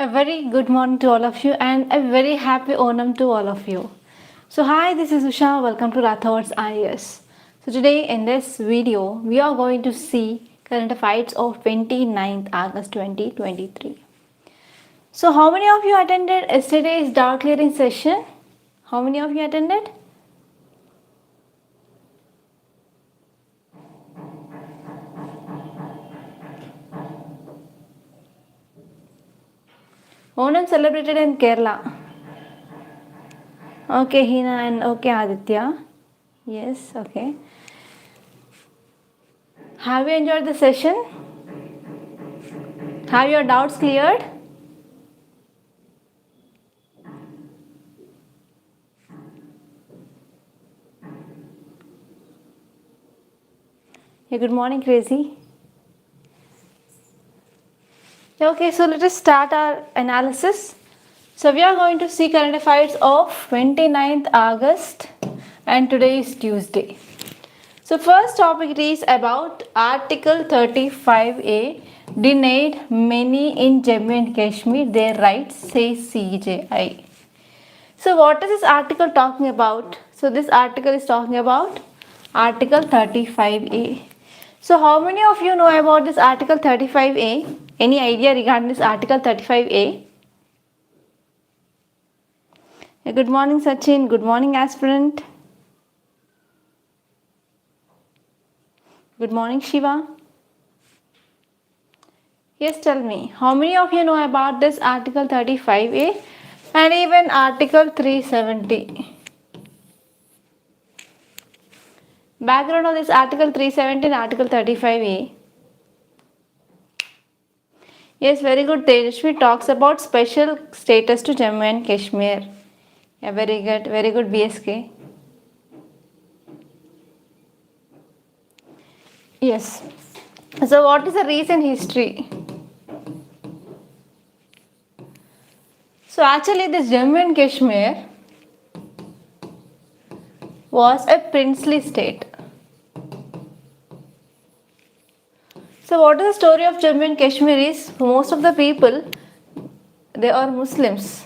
a very good morning to all of you and a very happy Onam to all of you. So hi, this is Usha. Welcome to Rathod's IAS. So today in this video, we are going to see current affairs of 29th August 2023. So how many of you attended yesterday's doubt clearing session? How many of you attended? Onam celebrated in Kerala. Okay, Hina and okay, Aditya. Yes, okay. Have you enjoyed the session? Have your doubts cleared? Yeah, good morning, Crazy. Okay, so let us start our analysis. So we are going to see current affairs of 29th August and today is Tuesday. So first topic is about Article 35A denied many in Jammu and Kashmir their rights, says CJI. So what is this article talking about? So this article is talking about Article 35A. So how many of you know about this Article 35A? Any idea regarding this Article 35A? Good morning, Sachin. Good morning, aspirant. Good morning, Shiva. Yes, tell me, how many of you know about this Article 35A and even Article 370? Background of this Article 370 and Article 35A. Yes, very good. Tejashvi talks about special status to Jammu and Kashmir. Yeah, very good, BSK. Yes. So, what is the recent history? So, actually, this Jammu and Kashmir was a princely state. So what is the story of Jammu and Kashmir is most of the people, they are Muslims,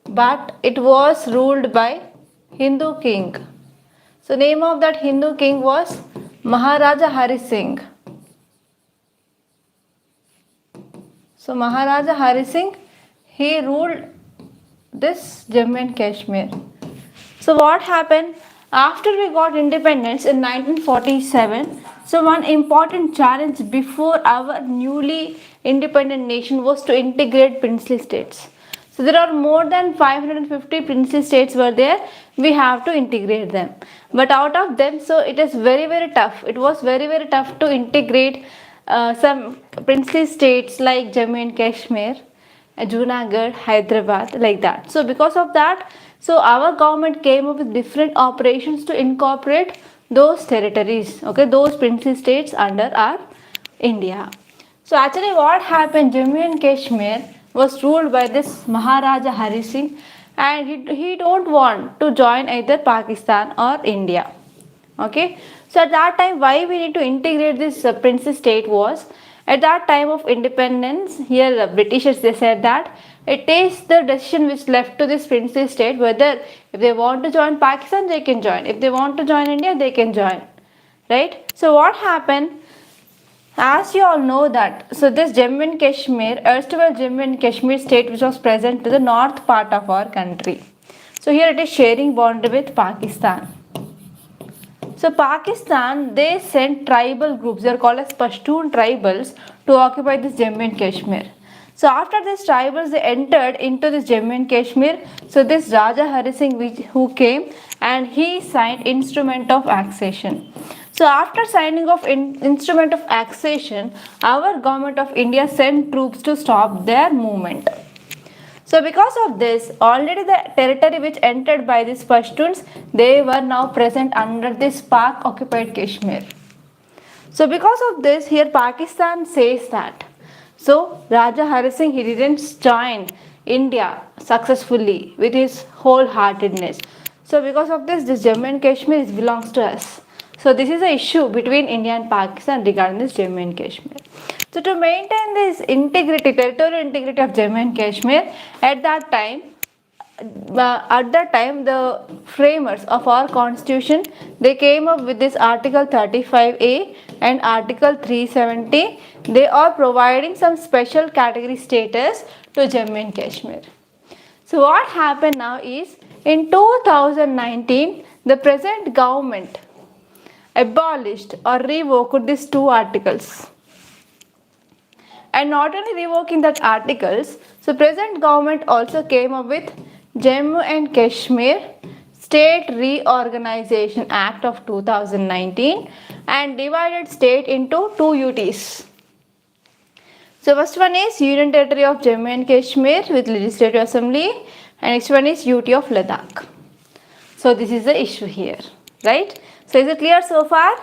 but it was ruled by Hindu king. So name of that Hindu king was Maharaja Hari Singh. So Maharaja Hari Singh, he ruled this Jammu and Kashmir. So what happened after we got independence in 1947? So one important challenge before our newly independent nation was to integrate princely states. So there are more than 550 princely states were there. We have to integrate them. But out of them, so it is very tough. It was very tough to integrate some princely states like Jammu and Kashmir, Junagadh, Hyderabad, like that. So because of that, so our government came up with different operations to incorporate those territories, okay, those princely states under our India. So actually what happened, Jammu and Kashmir was ruled by this Maharaja Hari Singh and he don't want to join either Pakistan or India. Okay, so at that time why we need to integrate this princely state was, at that time of independence, here the Britishers, they said that it is the decision which left to this princely state whether if they want to join Pakistan they can join, if they want to join India they can join, right? So what happened, as you all know that, so this Jammu and Kashmir, erstwhile Jammu and Kashmir state which was present to the north part of our country. So here it is sharing boundary with Pakistan. So Pakistan, they sent tribal groups, they are called as Pashtun tribals, to occupy this Jammu and Kashmir. So after these tribals, they entered into this Jammu and Kashmir. So this Raja Hari Singh who came and he signed instrument of accession. So after signing of instrument of accession, our government of India sent troops to stop their movement. So because of this, already the territory which entered by these Pashtuns, they were now present under this Pak occupied Kashmir. So because of this, here Pakistan says that, so Raja Hari Singh, he didn't join India successfully with his wholeheartedness. So because of this Jammu and Kashmir belongs to us. So this is an issue between India and Pakistan regarding this Jammu and Kashmir. So to maintain this integrity, territorial integrity of Jammu and Kashmir, at that time, the framers of our constitution, they came up with this article 35A and article 370. They are providing some special category status to Jammu and Kashmir. So what happened now is, in 2019, the present government abolished or revoked these two articles. And not only revoking that articles, so present government also came up with Jammu and Kashmir State Reorganization Act of 2019 and divided state into two UTs. So first one is Union Territory of Jammu and Kashmir with Legislative Assembly, and next one is UT of Ladakh. So this is the issue here, right? So is it clear so far?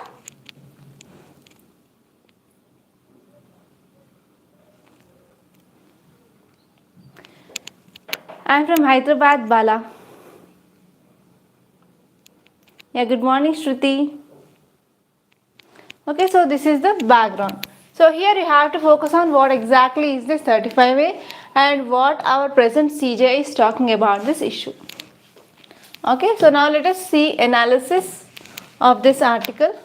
I am from Hyderabad, Bala. Yeah, good morning, Shruti. Okay, so this is the background. So here you have to focus on what exactly is this 35A and what our present CJ is talking about this issue. Okay, so now let us see analysis of this article.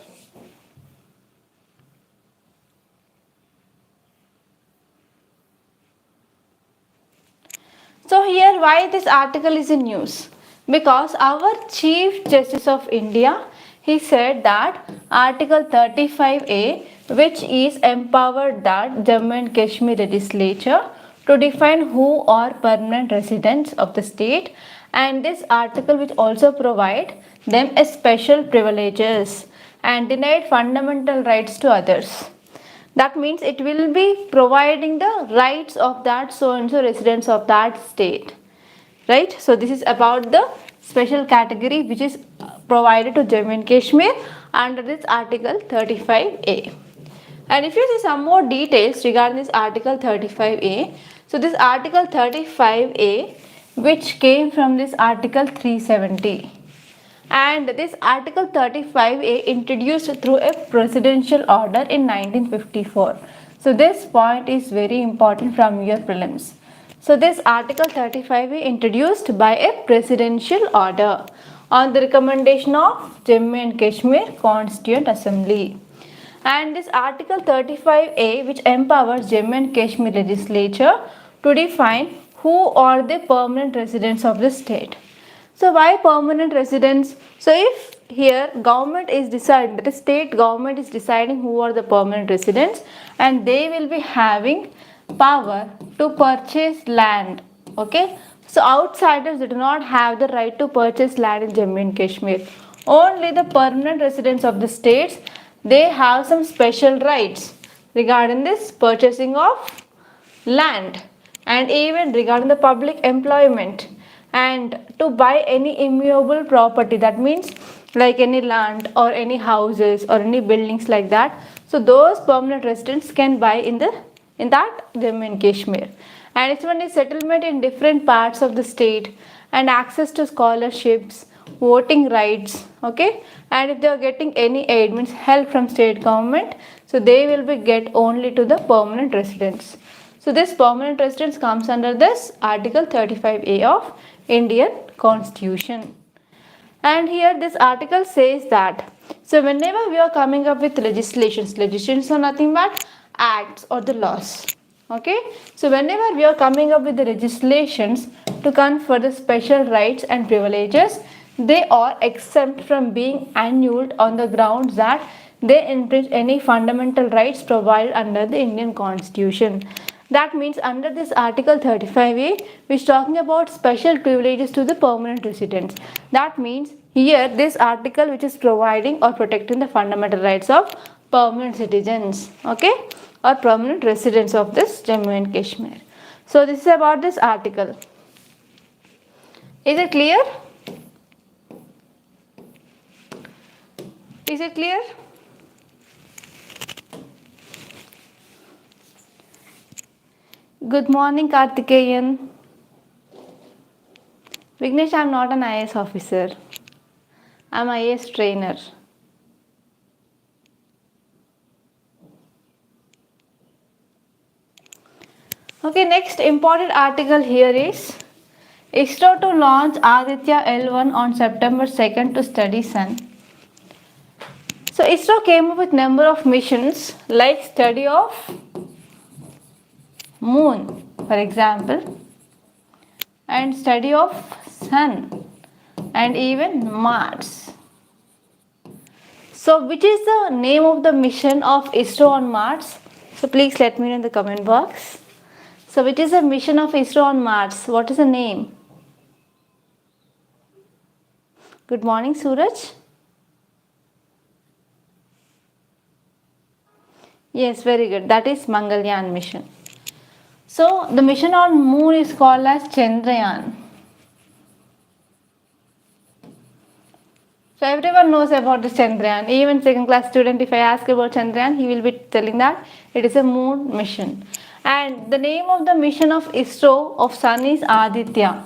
So here why this article is in news? Because our Chief Justice of India, he said that Article 35A, which is empowered that Jammu and Kashmir legislature to define who are permanent residents of the state, and this article which also provide them a special privileges and denied fundamental rights to others. That means it will be providing the rights of that so and so residents of that state, right? So this is about the special category which is provided to Jammu and Kashmir under this article 35A. And if you see some more details regarding this article 35A, so this article 35A which came from this article 370. And this article 35A introduced through a presidential order in 1954. So this point is very important from your prelims. So this article 35A introduced by a presidential order on the recommendation of Jammu and Kashmir Constituent Assembly. And this article 35A which empowers Jammu and Kashmir legislature to define who are the permanent residents of the state. So why permanent residents? So if here government is deciding, that is state government is deciding who are the permanent residents, and they will be having power to purchase land. Okay. So outsiders do not have the right to purchase land in Jammu and Kashmir. Only the permanent residents of the states, they have some special rights regarding this purchasing of land and even regarding the public employment and to buy any immovable property, that means like any land or any houses or any buildings like that. So those permanent residents can buy in that Jammu and Kashmir. And next one is settlement in different parts of the state and access to scholarships, voting rights. Okay, and if they are getting any aid, means help from state government, so they will be get only to the permanent residents. So this permanent residence comes under this article 35A of Indian Constitution. And here this article says that, so whenever we are coming up with legislations are nothing but acts or the laws. Okay, so whenever we are coming up with the legislations to confer the special rights and privileges, they are exempt from being annulled on the grounds that they infringe any fundamental rights provided under the Indian Constitution. That means under this article 35A, which is talking about special privileges to the permanent residents. That means here this article which is providing or protecting the fundamental rights of permanent citizens, okay, or permanent residents of this Jammu and Kashmir. So this is about this article. Is it clear? Is it clear? Good morning, Karthikeyan. Vignesh, I am not an IAS officer. I am IAS trainer. Okay, next important article here is ISRO to launch Aditya L1 on September 2nd to study Sun. So ISRO came up with number of missions like study of moon, for example, and study of Sun and even Mars. So which is the name of the mission of ISRO on Mars? So please let me know in the comment box. So which is the mission of ISRO on Mars? What is the name? Good morning, Suraj. Yes, very good. That is Mangalyaan mission. So the mission on moon is called as Chandrayaan. So everyone knows about the Chandrayaan. Even second class student, if I ask about Chandrayaan, he will be telling that it is a moon mission. And the name of the mission of ISRO of Sun is Aditya.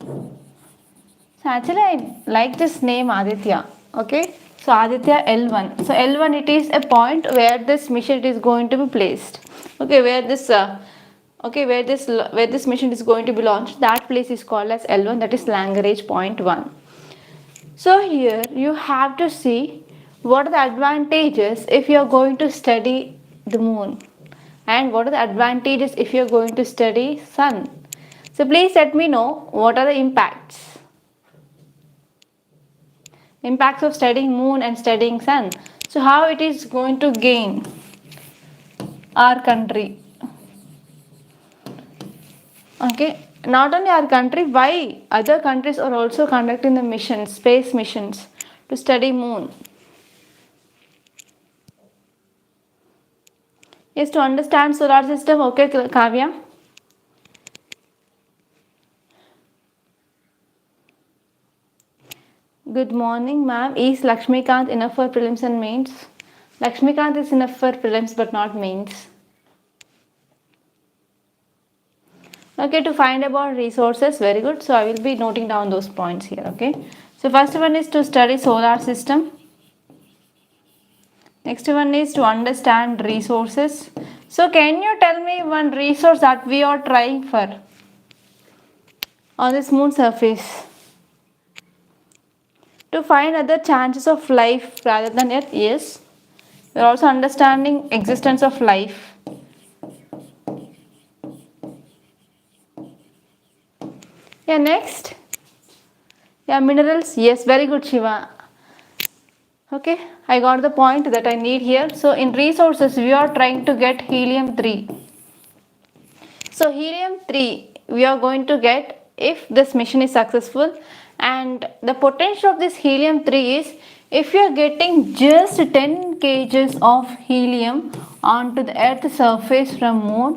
So actually I like this name Aditya. Okay. So Aditya L1. So L1 it is a point where this mission is going to be placed. Okay, where this mission is going to be launched. That place is called as L1. That is Lagrange point 1. So here you have to see what are the advantages if you are going to study the moon, and what are the advantages if you are going to study sun. So please let me know what are the impacts of studying moon and studying sun. So how it is going to gain our country. Okay, not only our country, why other countries are also conducting the missions, space missions to study moon. Yes, to understand solar system. Okay, Kavya. Good morning, ma'am. Is Lakshmikant enough for prelims and mains? Lakshmikant is enough for prelims but not mains. Okay, to find about resources, very good. So I will be noting down those points here. Okay. So first one is to study solar system. Next one is to understand resources. So can you tell me one resource that we are trying for on this moon surface? To find other chances of life rather than Earth. Yes. We are also understanding existence of life. Yeah, next. Yeah, minerals. Yes, very good, Shiva. Okay, I got the point that I need here. So in resources, we are trying to get helium-3. So helium-3 we are going to get if this mission is successful, and the potential of this helium-3 is if you are getting just 10 kgs of helium onto the earth surface from moon,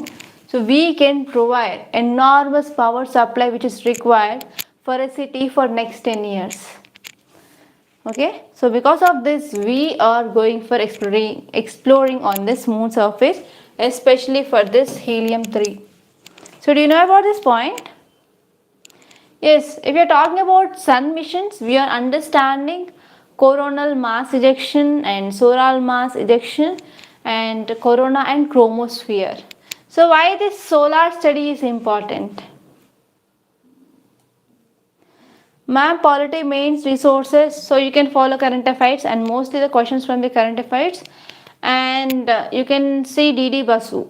so we can provide enormous power supply which is required for a city for next 10 years. Okay, so because of this we are going for exploring on this moon surface, especially for this helium-3. So do you know about this point? Yes, if you are talking about sun missions, we are understanding coronal mass ejection and solar mass ejection and corona and chromosphere. So why this solar study is important? Ma'am, polity means resources, so you can follow current affairs and mostly the questions from the current affairs, and you can see DD Basu.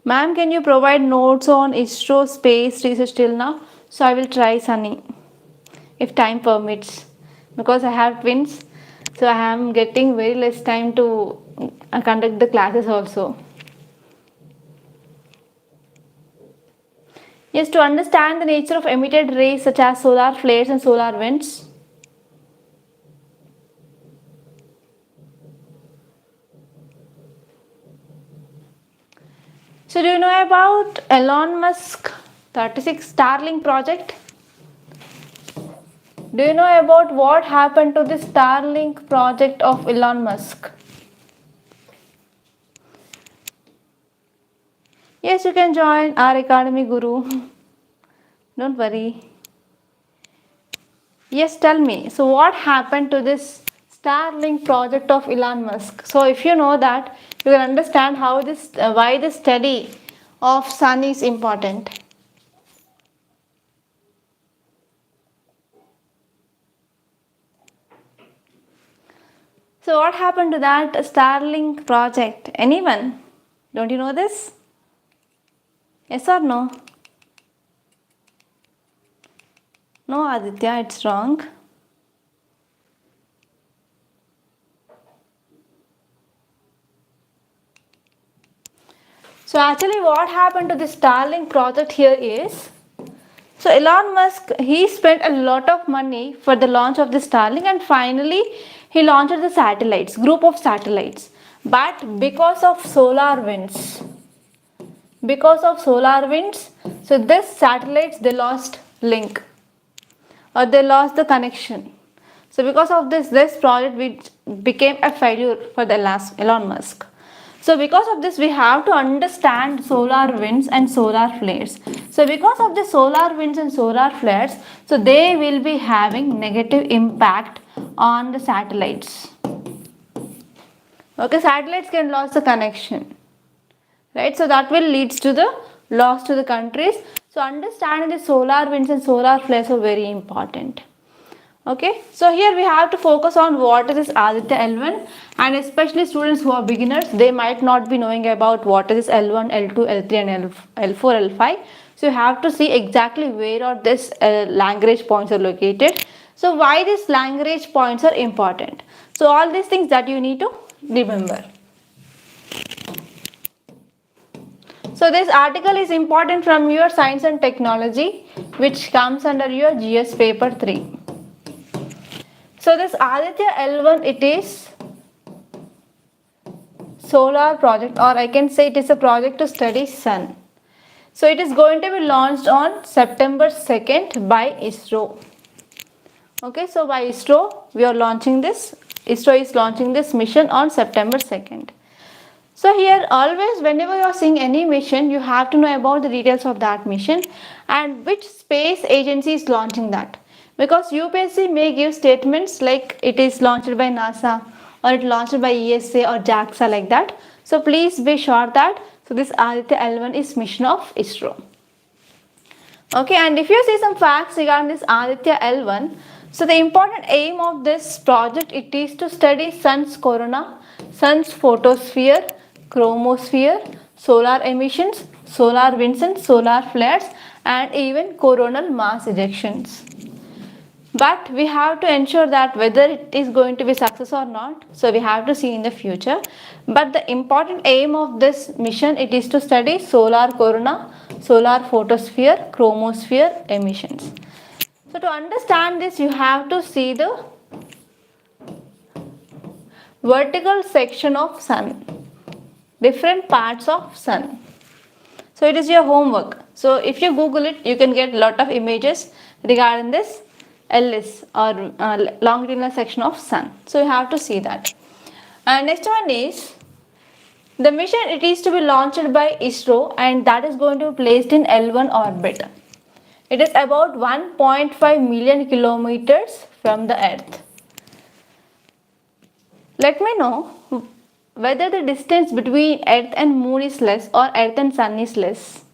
Ma'am, can you provide notes on ISRO space research till now? So I will try, Sunny, if time permits, because I have twins, so I am getting very less time to conduct the classes also. Yes, to understand the nature of emitted rays such as solar flares and solar winds. So do you know about Elon Musk 36 Starlink project? Do you know about what happened to the Starlink project of Elon Musk? Yes, you can join our Academy Guru. Don't worry. Yes, tell me. So what happened to this Starlink project of Elon Musk? So if you know that, you can understand how this, why the study of sun is important. So what happened to that Starlink project? Anyone? Don't you know this? Yes or no? No, Aditya, it's wrong. So actually what happened to the Starlink project here is, so Elon Musk, he spent a lot of money for the launch of the Starlink, and finally he launched the satellites, group of satellites. But because of solar winds, so this satellites they lost link, or they lost the connection. So because of this project which became a failure for the Elon Musk. So because of this, we have to understand solar winds and solar flares. So because of the solar winds and solar flares, so they will be having negative impact on the satellites. Okay, satellites can lose the connection, right? So that will leads to the loss to the countries. So understanding the solar winds and solar flares are very important. Okay, so here we have to focus on what is this Aditya L1, and especially students who are beginners, they might not be knowing about what is this L1, L2, L3 and L4, L5. So you have to see exactly where are this Lagrange points are located. So why these Lagrange points are important. So all these things that you need to remember. So this article is important from your science and technology, which comes under your GS paper 3. So this Aditya L1, it is solar project, or I can say it is a project to study sun. So it is going to be launched on September 2nd by ISRO. Okay, so by ISRO we are launching this. ISRO is launching this mission on September 2nd. So here always whenever you are seeing any mission, you have to know about the details of that mission and which space agency is launching that. Because UPSC may give statements like it is launched by NASA or it launched by ESA or JAXA like that. So please be sure that this Aditya L1 is mission of ISRO. Okay, and if you see some facts regarding this Aditya L1, so the important aim of this project, it is to study sun's corona, sun's photosphere, chromosphere, solar emissions, solar winds and solar flares, and even coronal mass ejections. But we have to ensure that whether it is going to be success or not, so we have to see in the future. But the important aim of this mission, it is to study solar corona, solar photosphere, chromosphere emissions. So to understand this, you have to see the vertical section of sun, different parts of sun. So it is your homework. So if you Google it, you can get a lot of images regarding this LS or longitudinal section of sun. So you have to see that. And next one is the mission, it is to be launched by ISRO, and that is going to be placed in L1 orbit. It is about 1.5 million kilometers from the Earth. Let me know whether the distance between Earth and Moon is less or Earth and Sun is less.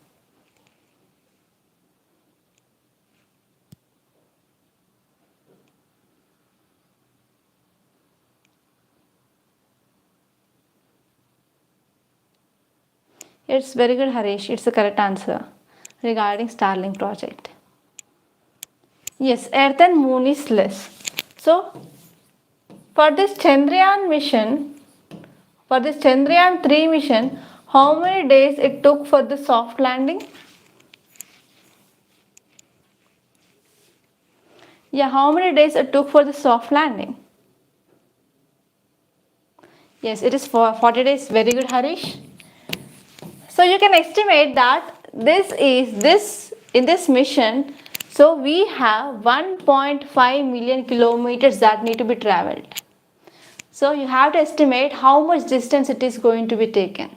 It's very good, Harish. It's the correct answer regarding Starlink project. Yes, Earth and Moon is less. So, for this Chandrayaan mission, for this Chandrayaan 3 mission, how many days it took for the soft landing? Yeah, how many days it took for the soft landing? Yes, it is for 40 days. Very good, Harish. So you can estimate that in this mission, so we have 1.5 million kilometers that need to be traveled. So you have to estimate how much distance it is going to be taken,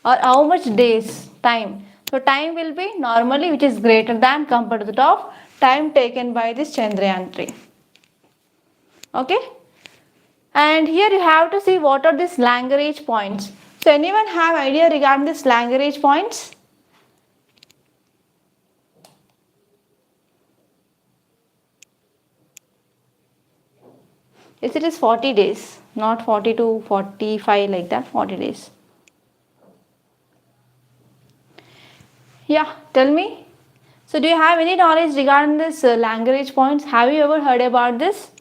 or how much days time. So time will be normally which is greater than compared to the of time taken by this Chandrayaan 3. Okay, and here you have to see what are these Lagrange points. So anyone have idea regarding this Lagrange points? Yes, it is 40 days, not 40 to 45 like that, 40 days. Yeah, tell me. So do you have any knowledge regarding this Lagrange points? Have you ever heard about this?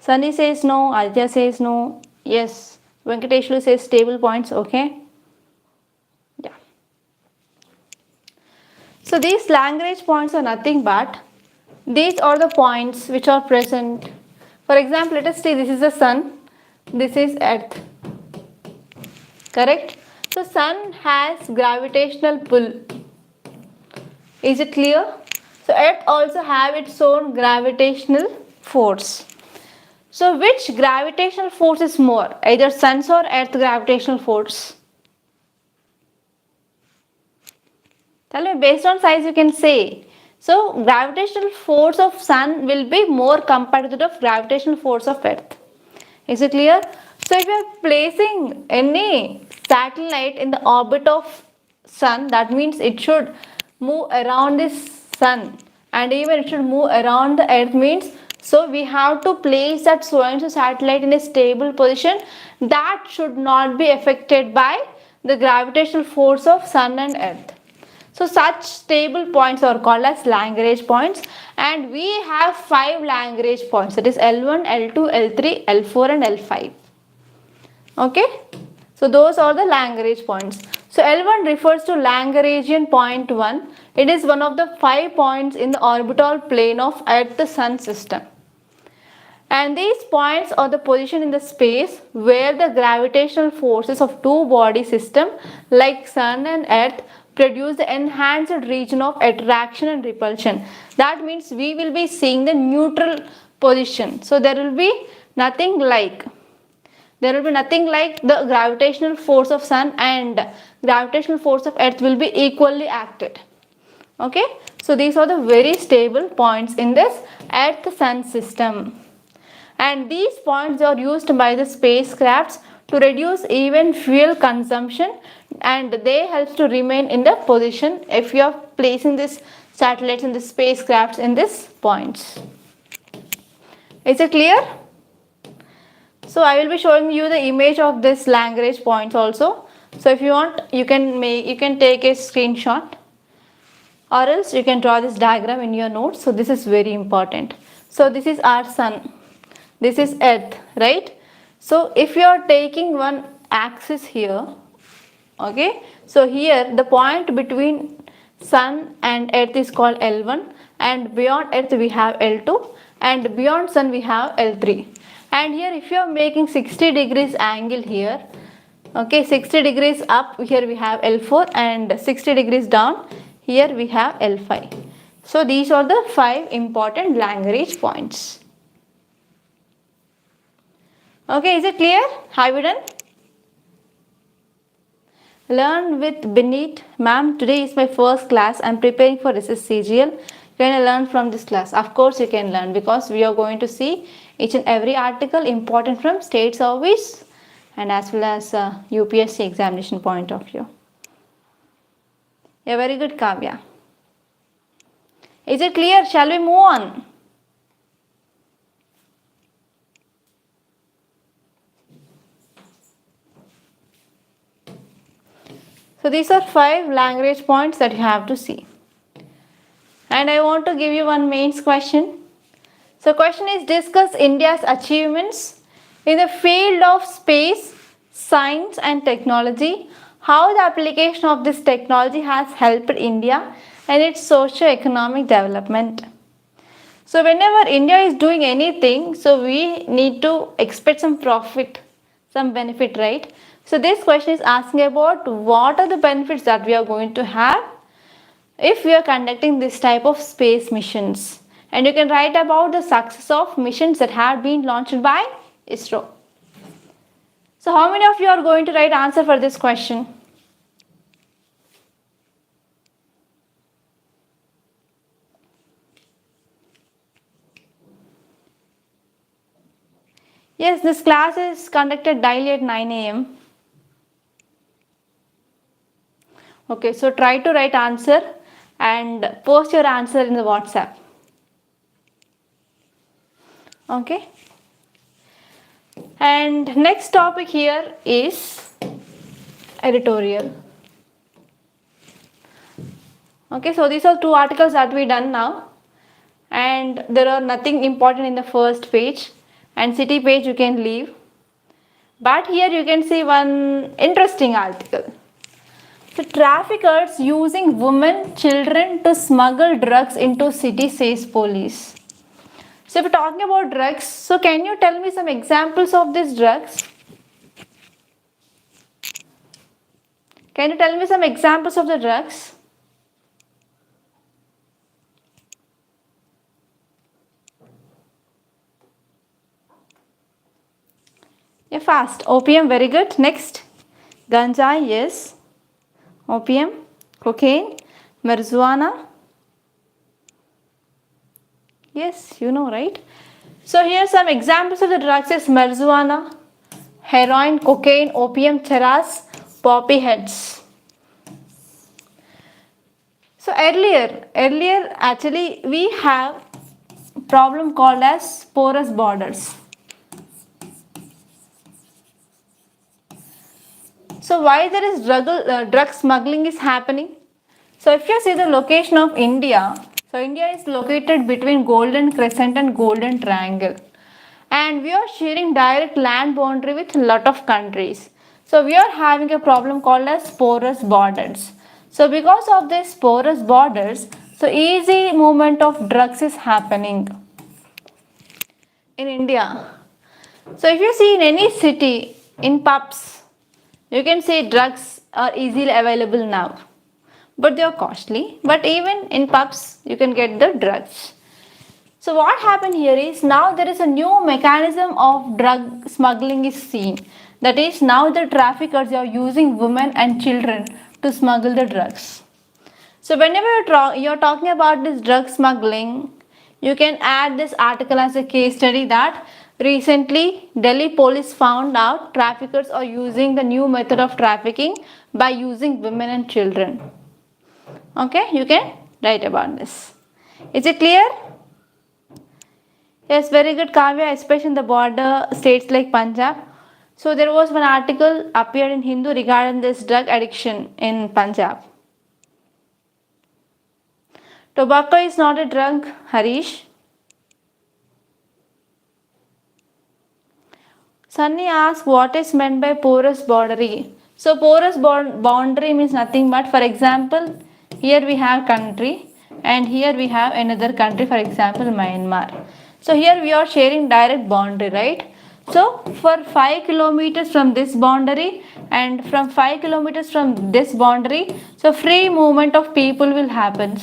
Sunny says no, Aditya says no, yes. Venkateshlu says stable points, okay. Yeah. So these Lagrange points are nothing but these are the points which are present. For example, let us say this is the sun, this is earth. Correct? So sun has gravitational pull. Is it clear? So earth also have its own gravitational force. So which gravitational force is more? Either sun's or earth gravitational force? Tell me, based on size you can say. So gravitational force of sun will be more compared to the gravitational force of earth. Is it clear? So if you are placing any satellite in the orbit of sun, that means it should move around this sun, and even it should move around the earth means, so we have to place that so and so satellite in a stable position that should not be affected by the gravitational force of sun and earth. So such stable points are called as Lagrange points, and we have 5 Lagrange points, that is L1, L2, L3, L4 and L5. Okay, so those are the Lagrange points. So L1 refers to Lagrangian point 1. It is one of the 5 points in the orbital plane of Earth Sun system. And these points are the position in the space where the gravitational forces of two body system like Sun and Earth produce the enhanced region of attraction and repulsion. That means we will be seeing the neutral position. So there will be nothing like the gravitational force of Sun and gravitational force of Earth will be equally acted. Okay, so these are the very stable points in this Earth-Sun system. And these points are used by the spacecrafts to reduce even fuel consumption, and they help to remain in the position if you are placing this satellites in the spacecrafts in these points. Is it clear? So I will be showing you the image of this Lagrange points also. So if you want, you can take a screenshot, or else you can draw this diagram in your notes. So this is very important. So this is our sun, this is earth, right? So if you are taking one axis here, okay, so here the point between sun and earth is called L1, and beyond earth we have L2, and beyond sun we have L3. And here if you are making 60 degrees angle here, okay, 60 degrees up, here we have L4, and 60 degrees down, here we have L5. So these are the 5 important Lagrange points. Okay, is it clear? Have you done? Learn with Benit. Ma'am, today is my first class. I am preparing for SSCGL. Can I learn from this class? Of course you can learn, because we are going to see each and every article important from state service and as well as UPSC examination point of view. Yeah, very good, Kavya. Is it clear? Shall we move on? So these are 5 Lagrange points that you have to see. And I want to give you one mains question. So question is, discuss India's achievements in the field of space, science and technology. How the application of this technology has helped India and its socio-economic development. So whenever India is doing anything, so we need to expect some profit, some benefit, right? So this question is asking about what are the benefits that we are going to have if we are conducting this type of space missions. And you can write about the success of missions that have been launched by ISRO. So how many of you are going to write answer for this question? Yes, this class is conducted daily at 9 a.m. Okay, so try to write answer and post your answer in the WhatsApp. Okay. And next topic here is editorial. Okay, so these are two articles that we done now, and there are nothing important in the first page, and city page you can leave. But here you can see one interesting article. So traffickers using women, children to smuggle drugs into city, says police. So if we're talking about drugs, so can you tell me some examples of these drugs? Can you tell me some examples of the drugs? Yeah, fast. Opium, very good. Next. Ganja, yes. Opium, cocaine, marijuana. Yes, you know, right? So here some examples of the drugs is marijuana, heroin, cocaine, opium, charas, poppy heads. So earlier actually we have problem called as porous borders. So why there is drug smuggling is happening? So if you see the location of India, so India is located between Golden Crescent and Golden Triangle. And we are sharing direct land boundary with a lot of countries. So we are having a problem called as porous borders. So because of this porous borders, so easy movement of drugs is happening in India. So if you see in any city, in pubs, you can see drugs are easily available now, but they are costly. But even in pubs, you can get the drugs. So what happened here is now there is a new mechanism of drug smuggling is seen. That is now the traffickers are using women and children to smuggle the drugs. So whenever you're talking about this drug smuggling, you can add this article as a case study that recently Delhi police found out traffickers are using the new method of trafficking by using women and children. Okay, you can write about this. Is it clear? Yes, very good, Kavya, especially in the border states like Punjab. So there was one article appeared in Hindu regarding this drug addiction in Punjab. Tobacco is not a drug, Harish. Sunny asks what is meant by porous boundary. So porous boundary means nothing but, for example, here we have country and here we have another country, for example Myanmar. So here we are sharing direct boundary, right? So for 5 kilometers from this boundary and from 5 kilometers from this boundary, so free movement of people will happen.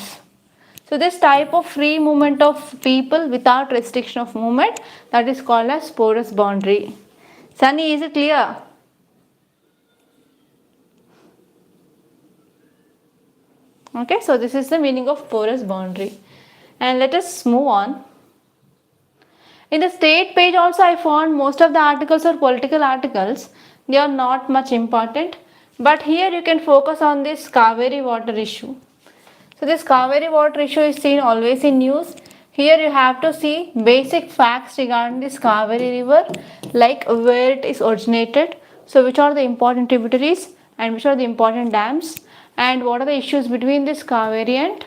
So this type of free movement of people without restriction of movement, that is called as porous boundary. Sunny, is it clear? Okay, so this is the meaning of porous boundary. And let us move on. In the state page also I found most of the articles are political articles. They are not much important. But here you can focus on this Kaveri water issue. So this Kaveri water issue is seen always in news. Here you have to see basic facts regarding this Kaveri river, like where it is originated, so which are the important tributaries and which are the important dams, and what are the issues between this Kaveri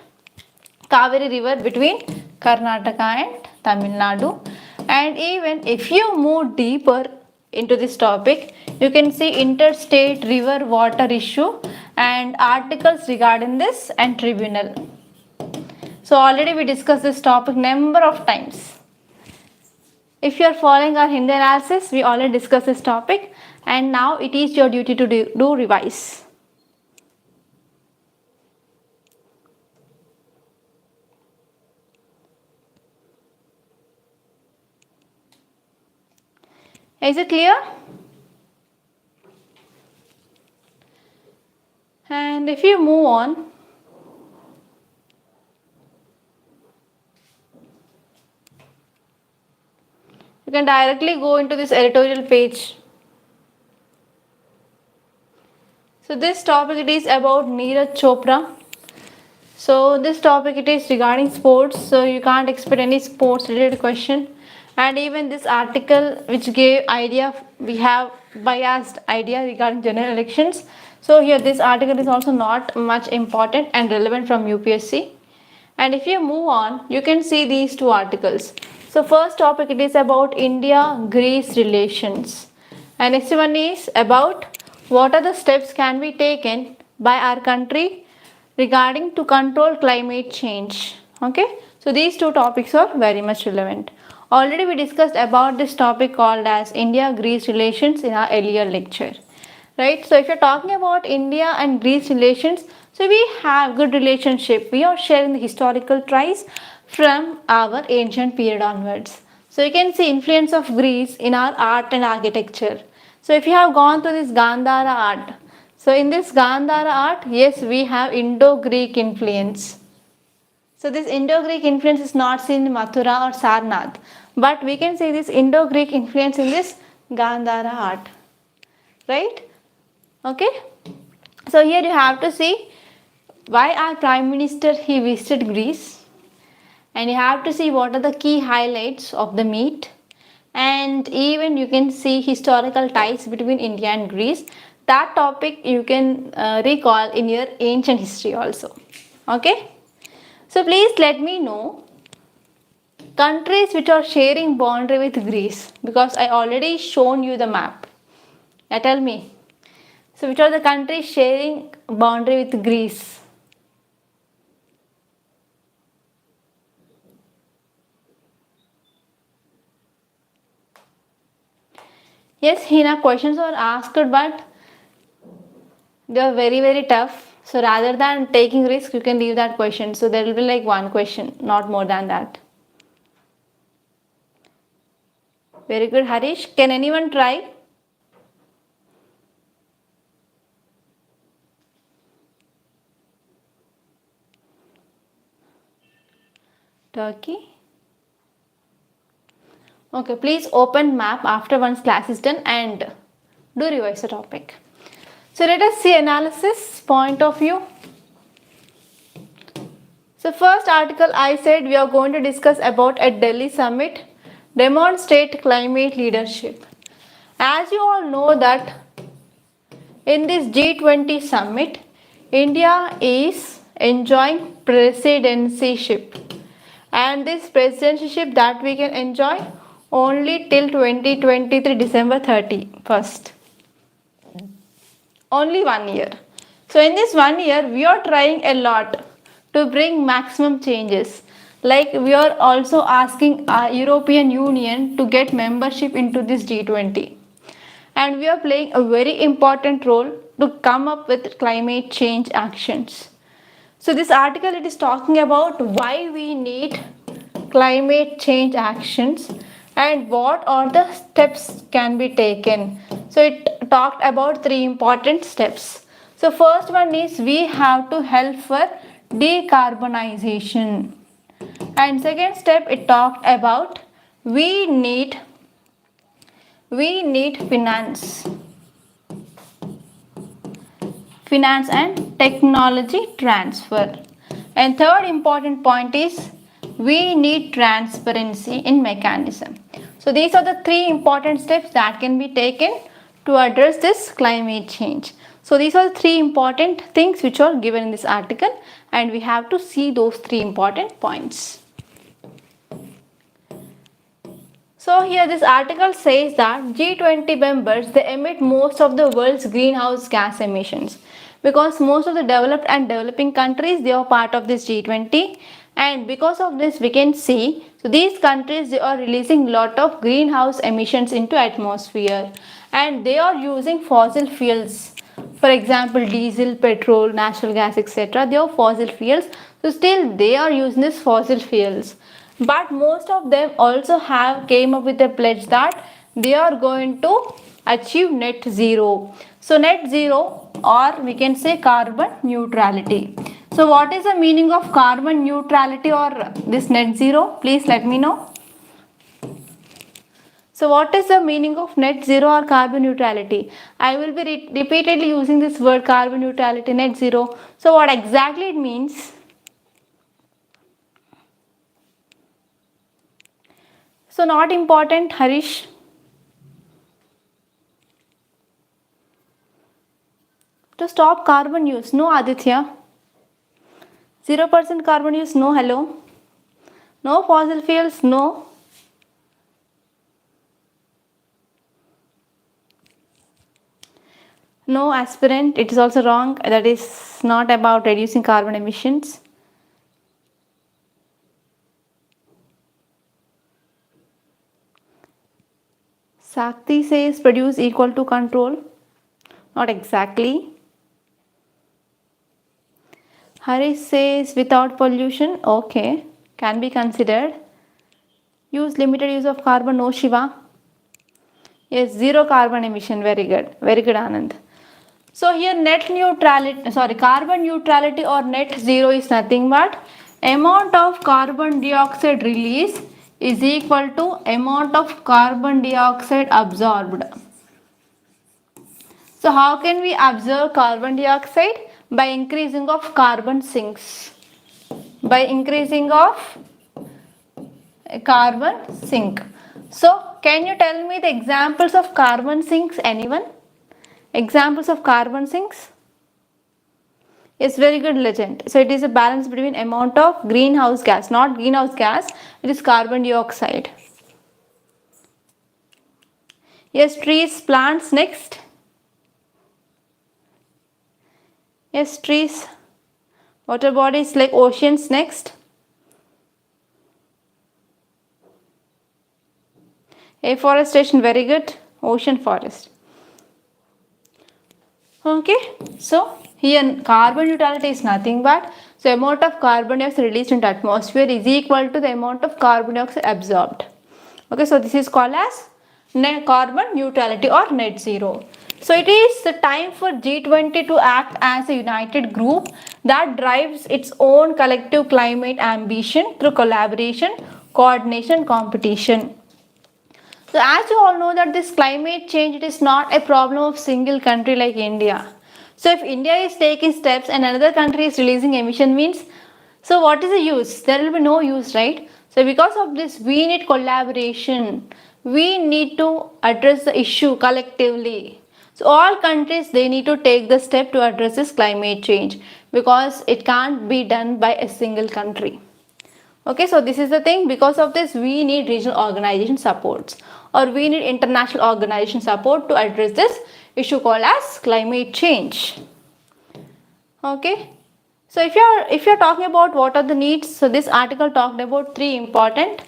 river between Karnataka and Tamil Nadu. And even if you move deeper into this topic, you can see interstate river water issue and articles regarding this and tribunal. So already we discussed this topic number of times. If you are following our Hindu analysis, we already discussed this topic, and now it is your duty to do revise. Is it clear? And if you move on, you can directly go into this editorial page. So this topic it is about Neeraj Chopra. So this topic it is regarding sports. So you can't expect any sports related question. And even this article which gave idea, we have biased idea regarding general elections. So here this article is also not much important and relevant from UPSC. And if you move on, you can see these two articles. So first topic it is about India-Greece relations. And next one is about what are the steps can be taken by our country regarding to control climate change. Okay, so these two topics are very much relevant. Already we discussed about this topic called as India-Greece relations in our earlier lecture. Right, so if you're talking about India and Greece relations, so we have good relationship. We are sharing the historical ties from our ancient period onwards. So you can see influence of Greece in our art and architecture. So if you have gone to this Gandhara art, so in this Gandhara art, yes, we have Indo-Greek influence. So this Indo-Greek influence is not seen in Mathura or Sarnath, but we can see this Indo-Greek influence in this Gandhara art, right? Okay. So here you have to see why our Prime Minister he visited Greece, and you have to see what are the key highlights of the meet, and even you can see historical ties between India and Greece. That topic you can recall in your ancient history also. Okay. So please let me know countries which are sharing boundary with Greece, because I already shown you the map. Now tell me. So which are the countries sharing boundary with Greece? Yes, Hina, questions are asked, but they are very tough. So rather than taking risk, you can leave that question. So there will be like one question, not more than that. Very good, Harish. Can anyone try? Turkey. Okay, please open map after one's class is done and do revise the topic. So let us see analysis point of view. So first article I said we are going to discuss about a Delhi summit, demonstrate climate leadership. As you all know that in this G20 summit, India is enjoying presidencyship, and this presidencyship that we can enjoy only till 2023 December 31st. Only 1 year. So in this 1 year, we are trying a lot to bring maximum changes. Like we are also asking our European Union to get membership into this G20. And we are playing a very important role to come up with climate change actions. So this article it is talking about why we need climate change actions and what are the steps can be taken. So it talked about 3 important steps. So first one is we have to help for decarbonization, and second step it talked about we need finance and technology transfer, and third important point is we need transparency in mechanism. So these are the 3 important steps that can be taken to address this climate change. So these are the 3 important things which are given in this article, and we have to see those 3 important points. So here this article says that G20 members they emit most of the world's greenhouse gas emissions, because most of the developed and developing countries they are part of this G20, and because of this we can see so these countries they are releasing lot of greenhouse emissions into atmosphere, and they are using fossil fuels. For example, diesel, petrol, natural gas, etc. They are fossil fuels. So still they are using these fossil fuels. But most of them also have came up with a pledge that they are going to achieve net zero. So net zero, or we can say carbon neutrality. So what is the meaning of carbon neutrality or this net zero? Please let me know. So what is the meaning of net zero or carbon neutrality? I will be repeatedly using this word carbon neutrality, net zero. So what exactly it means? So not important, Harish. To stop carbon use, no Aditya. 0% carbon use, no hello. No fossil fuels, no. No aspirant, it is also wrong. That is not about reducing carbon emissions. Sakti says produce equal to control. Not exactly. Harish says without pollution. Okay, can be considered. Use limited use of carbon. No Shiva. Yes, zero carbon emission. Very good. Very good, Anand. So here carbon neutrality or net zero is nothing but amount of carbon dioxide release is equal to amount of carbon dioxide absorbed. So how can we absorb carbon dioxide? By increasing of carbon sinks. By increasing of carbon sink. So can you tell me the examples of carbon sinks? Anyone? Examples of carbon sinks? Yes, very good, Legend. So it is a balance between amount of greenhouse gas, not greenhouse gas, it is carbon dioxide. Yes, trees, plants, next. Yes, trees, water bodies like oceans, next. Afforestation, very good, ocean forest. Okay, so here carbon neutrality is nothing but so amount of carbon dioxide released into atmosphere is equal to the amount of carbon dioxide absorbed. Okay, so this is called as carbon neutrality or net zero. So it is the time for G20 to act as a united group that drives its own collective climate ambition through collaboration, coordination, competition. So as you all know that this climate change, it is not a problem of single country like India. So if India is taking steps and another country is releasing emission means, so what is the use? There will be no use, right? So because of this, we need collaboration. We need to address the issue collectively. So all countries, they need to take the step to address this climate change because it can't be done by a single country. Okay, so this is the thing. Because of this, we need regional organization supports or we need international organization support to address this issue called as climate change. Okay, so if you're talking about what are the needs, so this article talked about 3 important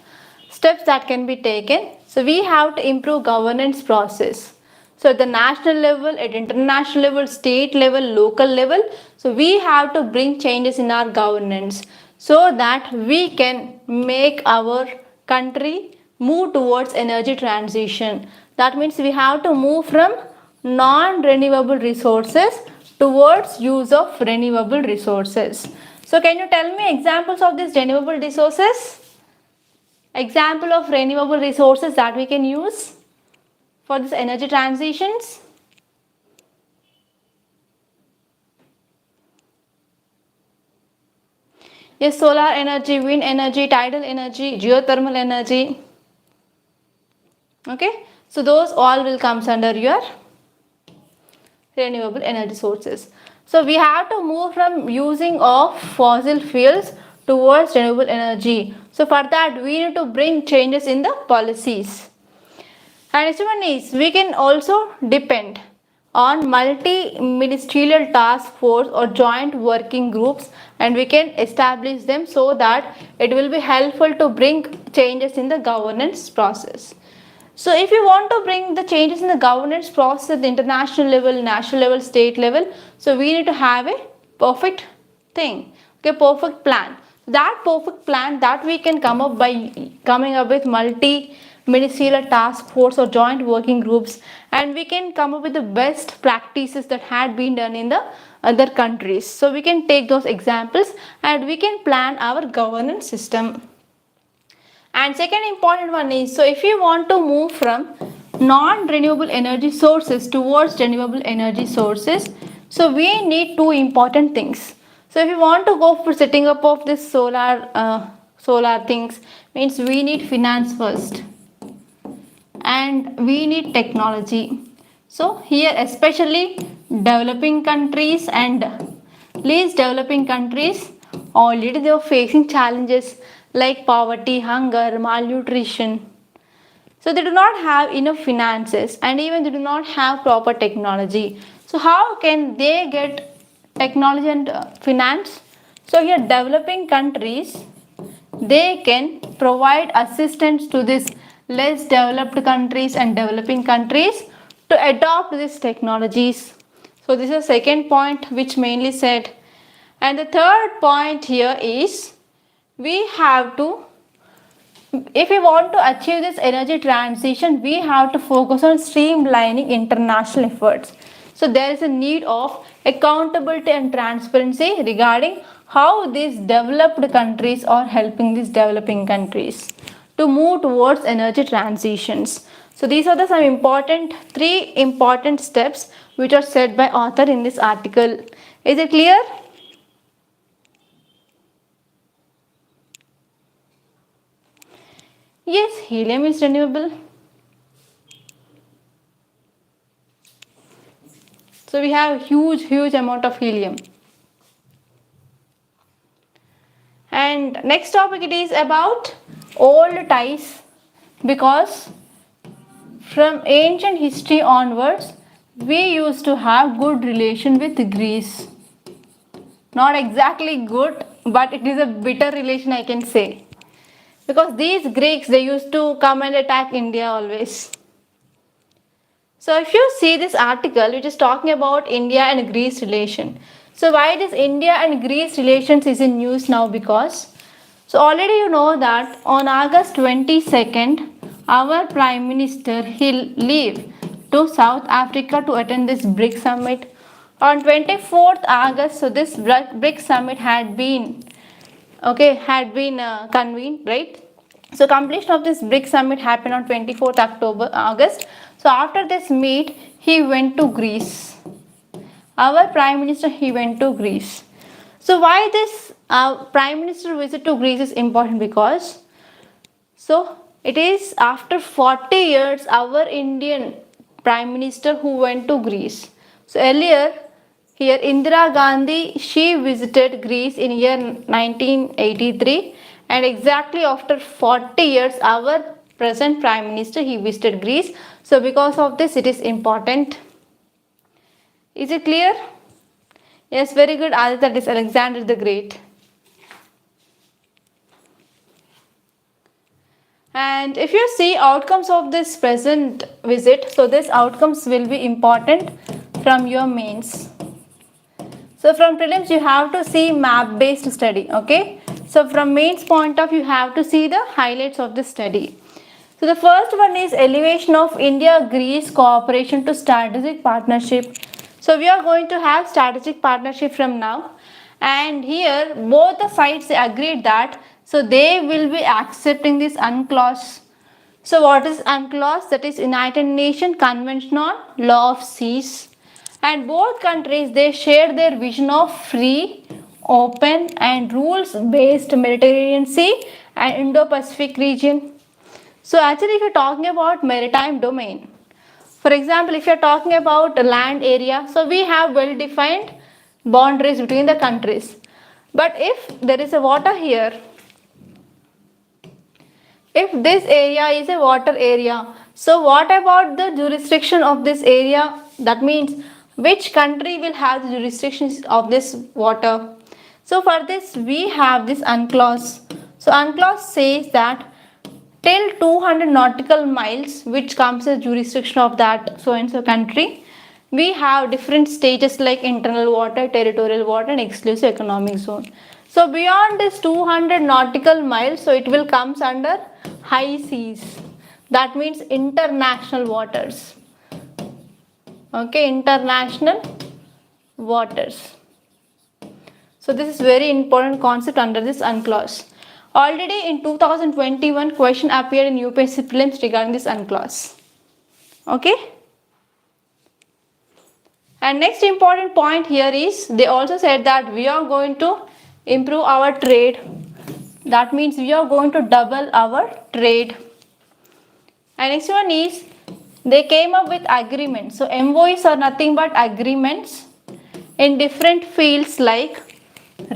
steps that can be taken. So we have to improve governance process. So at the national level, at international level, state level, local level, so we have to bring changes in our governance so that we can make our country move towards energy transition. That means we have to move from non-renewable resources towards use of renewable resources. So can you tell me examples of these renewable resources? Example of renewable resources that we can use for this energy transitions? Yes, solar energy, wind energy, tidal energy, geothermal energy. Okay, so those all will come under your renewable energy sources. So we have to move from using of fossil fuels towards renewable energy. So for that we need to bring changes in the policies. And next one is we can also depend on multi-ministerial task force or joint working groups and we can establish them so that it will be helpful to bring changes in the governance process. So if you want to bring the changes in the governance process at the international level, national level, state level, so we need to have a perfect thing, okay, perfect plan. That perfect plan that we can come up by coming up with multi-ministerial task force or joint working groups, and we can come up with the best practices that had been done in the other countries. So we can take those examples and we can plan our governance system. And second important one is, so if you want to move from non-renewable energy sources towards renewable energy sources, so we need two important things. So if you want to go for setting up of this solar things, means we need finance first and we need technology. So here especially developing countries and least developing countries, already they are facing challenges like poverty, hunger, malnutrition. So they do not have enough finances and even they do not have proper technology. So how can they get technology and finance? So here developing countries, they can provide assistance to this less developed countries and developing countries to adopt these technologies. So this is the second point which mainly said. And the third point here is, we have to, if we want to achieve this energy transition, we have to focus on streamlining international efforts. So there is a need of accountability and transparency regarding how these developed countries are helping these developing countries to move towards energy transitions. So these are the some important, three important steps which are said by author in this article. Is it clear? Yes, helium is renewable. So we have huge amount of helium. And next topic, it is about old ties, because from ancient history onwards we used to have good relation with Greece. Not exactly good, but it is a bitter relation, I can say, because these Greeks, they used to come and attack India always. So if you see this article which is talking about India and Greece relation, so why this India and Greece relations is in news now? Because so already you know that on August 22nd our Prime Minister, he'll leave to South Africa to attend this BRICS summit. On 24th August, so this BRICS summit had been convened, right? So completion of this BRICS summit happened on 24th August. So after this meet, he went to Greece. Our Prime Minister, he went to Greece. So why this Prime Minister visit to Greece is important? Because so it is after 40 years our Indian Prime Minister who went to Greece. So earlier here Indira Gandhi, she visited Greece in year 1983, and exactly after 40 years our present Prime Minister, he visited Greece. So because of this it is important. Is it clear? Yes, very good Aditya, that is Alexander the Great. And if you see outcomes of this present visit, so these outcomes will be important from your mains. So from prelims you have to see map based study, okay? So from mains point of view you have to see the highlights of the study. So the first one is elevation of India-Greece cooperation to strategic partnership. So we are going to have strategic partnership from now, and here both the sides agreed that so they will be accepting this UNCLOS. So what is UNCLOS? That is United Nations Convention on Law of Seas. And both countries, they share their vision of free, open and rules based Mediterranean Sea and Indo-Pacific region. So actually if you are talking about maritime domain, for example if you are talking about land area, so we have well defined boundaries between the countries. But if there is a water here, if this area is a water area, so what about the jurisdiction of this area? That means which country will have the jurisdictions of this water? So for this we have this UNCLOS. So UNCLOS says that till 200 nautical miles, which comes as jurisdiction of that so and so country, we have different stages like internal water, territorial water and exclusive economic zone. So beyond this 200 nautical miles, so it will comes under high seas. That means international waters. Okay, international waters. So this is very important concept under this UNCLOS. Already in 2021 question appeared in UPSC prelims regarding this clause. Okay. And next important point here is they also said that we are going to improve our trade. That means we are going to double our trade. And next one is they came up with agreements. So MOUs are nothing but agreements in different fields like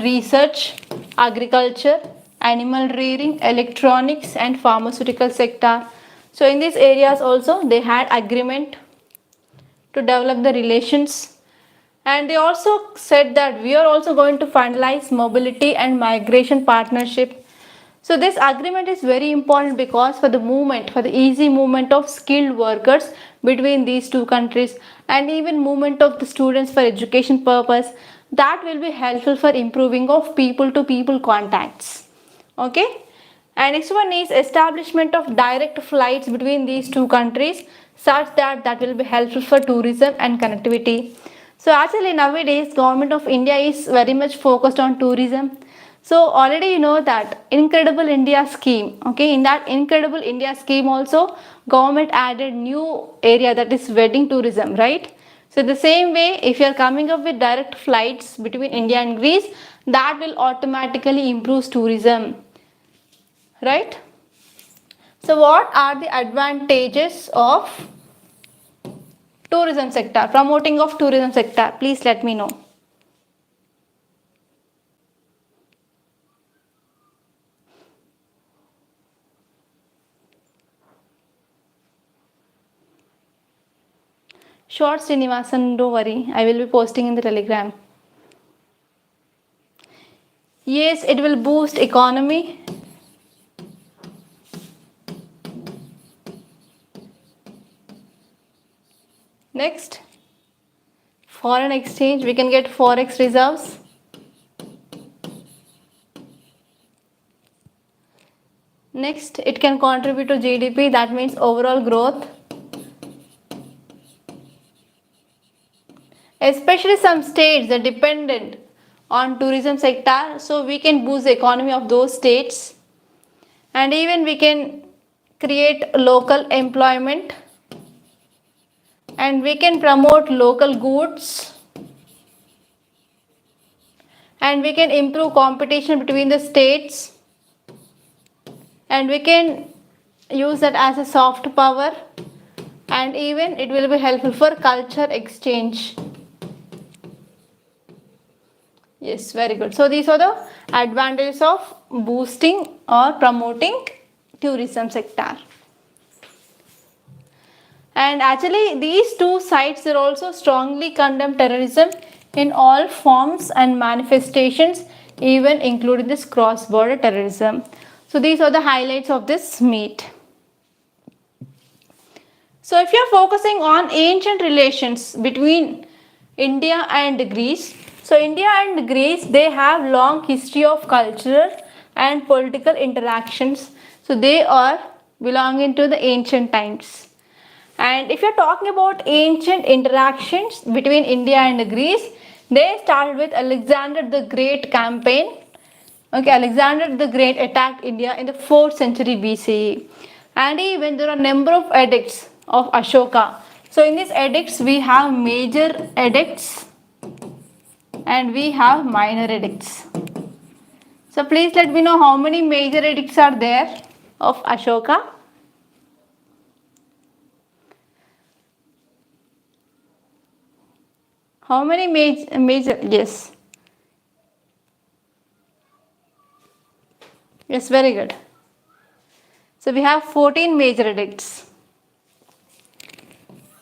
research, agriculture, animal rearing, electronics and pharmaceutical sector. So in these areas also they had agreement to develop the relations. And they also said that we are also going to finalize mobility and migration partnership. So this agreement is very important because for the movement, for the easy movement of skilled workers between these two countries and even movement of the students for education purpose, that will be helpful for improving of people to people contacts. Okay. And next one is establishment of direct flights between these two countries such that will be helpful for tourism and connectivity. So actually nowadays government of India is very much focused on tourism. So already you know that Incredible India scheme, okay, in that Incredible India scheme also government added new area, that is wedding tourism, right? So the same way if you are coming up with direct flights between India and Greece, that will automatically improve tourism, right? So what are the advantages of tourism sector, promoting of tourism sector? Please let me know. Sure, Srinivasan, don't worry. I will be posting in the Telegram. Yes, it will boost economy. Next, foreign exchange, we can get forex reserves. Next, it can contribute to GDP, that means overall growth. Especially some states are dependent on tourism sector, so we can boost the economy of those states. And even we can create local employment. And we can promote local goods. And we can improve competition between the states. And we can use that as a soft power. And even it will be helpful for culture exchange. Yes, very good. So these are the advantages of boosting or promoting tourism sector. And actually these two sides are also strongly condemn terrorism in all forms and manifestations, even including this cross-border terrorism. So these are the highlights of this meet. So if you are focusing on ancient relations between India and Greece, so India and Greece, they have long history of cultural and political interactions. So they are belonging to the ancient times. And if you are talking about ancient interactions between India and Greece, they started with Alexander the Great campaign. Okay, Alexander the Great attacked India in the 4th century BCE. And even there are number of edicts of Ashoka. So in these edicts we have major edicts and we have minor edicts. So please let me know how many major edicts are there of Ashoka. How many major? Yes. Yes, very good. So we have 14 major edicts.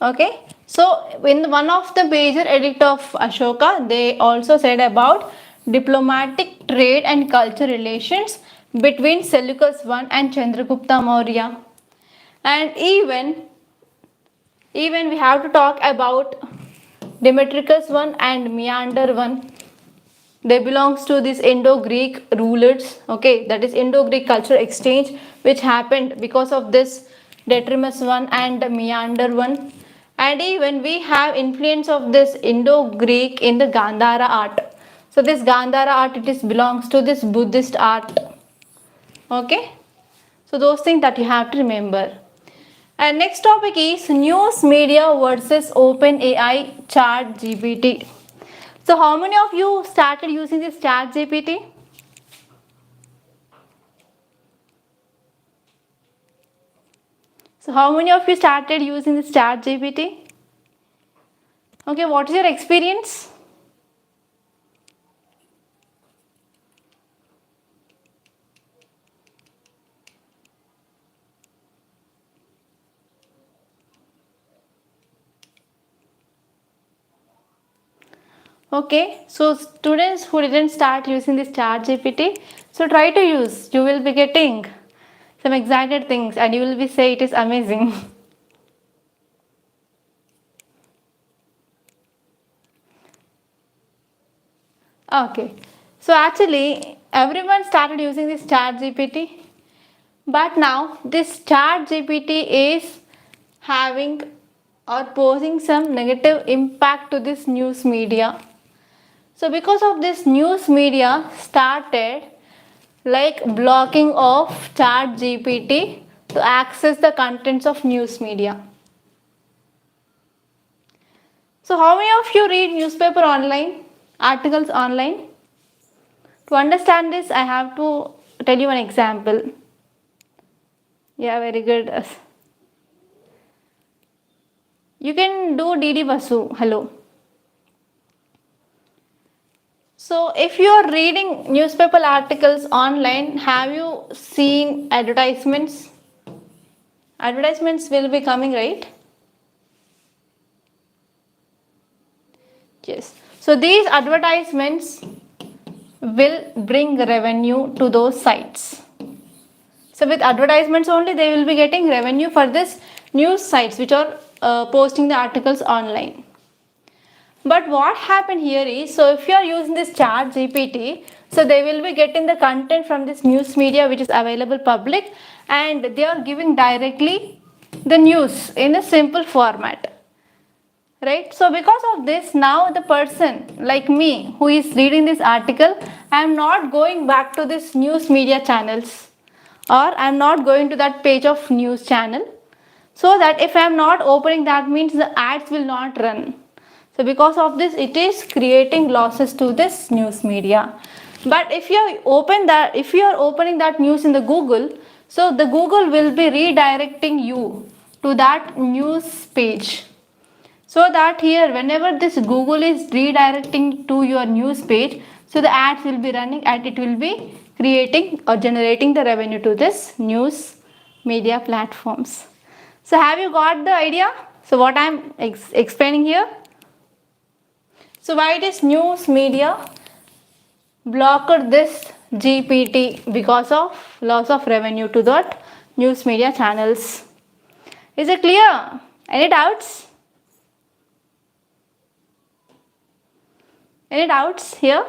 Okay. So in one of the major edict of Ashoka, they also said about diplomatic, trade and culture relations between Seleucus I and Chandragupta Maurya. And even we have to talk about Demetrius I and Meander I. They belongs to these Indo-Greek rulers. Okay, that is Indo-Greek cultural exchange which happened because of this Demetrius I and Meander I. And even we have influence of this Indo-Greek in the Gandhara art. So this Gandhara art, it is belongs to this Buddhist art. Okay, so those things that you have to remember. And next topic is news media versus open AI chat GPT. So how many of you started using this chat GPT? So how many of you started using this chat GPT? Okay, what is your experience? Okay, so students who didn't start using this chat GPT, so try to use. You will be getting some excited things and you will be say it is amazing. Okay, so actually everyone started using this chat GPT, but now this chat GPT is having or posing some negative impact to this news media. So because of this, news media started like blocking of chat GPT to access the contents of news media. So how many of you read newspaper online, articles online? To understand this, I have to tell you an example. Yeah, very good. You can do DD Basu. Hello. So if you are reading newspaper articles online, have you seen advertisements? Advertisements will be coming, right? Yes. So these advertisements will bring revenue to those sites. So with advertisements only, they will be getting revenue for this news sites which are posting the articles online. But what happened here is, so if you are using this chat GPT, so they will be getting the content from this news media which is available public, and they are giving directly the news in a simple format. Right? So because of this, now the person like me who is reading this article, I am not going back to this news media channels, or I am not going to that page of news channel, so that if I am not opening, that means the ads will not run. So because of this, it is creating losses to this news media. But if you are opening that news in the Google, so the Google will be redirecting you to that news page. So that here, whenever this Google is redirecting to your news page, so the ads will be running and it will be creating or generating the revenue to this news media platforms. So have you got the idea? So what I am explaining here? So why it is news media blocked this GPT? Because of loss of revenue to that news media channels. Is it clear? Any doubts? Any doubts here?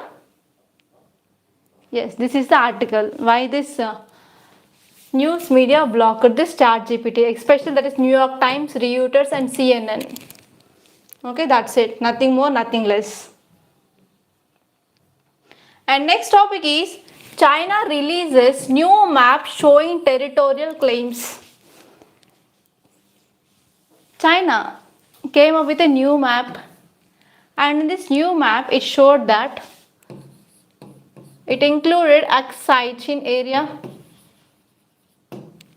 Yes, this is the article. Why this news media blocked this chat GPT, especially that is New York Times, Reuters and CNN. Okay, that's it. Nothing more, nothing less. And next topic is China releases new map showing territorial claims. China came up with a new map, and in this new map it showed that it included Aksai-Chin area,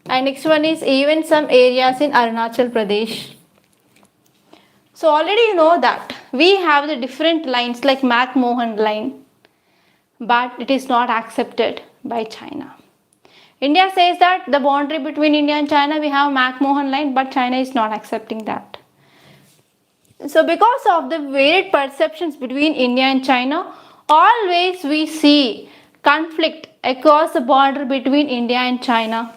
and next one is even some areas in Arunachal Pradesh. So already you know that we have the different lines like McMahon line, but it is not accepted by China. India says that the boundary between India and China we have McMahon line, but China is not accepting that. So because of the varied perceptions between India and China, always we see conflict across the border between India and China.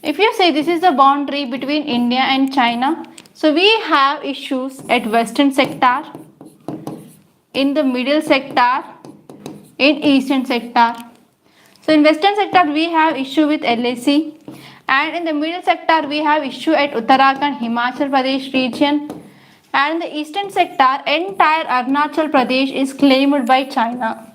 If you say this is the boundary between India and China, so we have issues at western sector, in the middle sector, in eastern sector. So in western sector we have issue with LAC, and in the middle sector we have issue at Uttarakhand, Himachal Pradesh region, and in the eastern sector entire Arunachal Pradesh is claimed by China.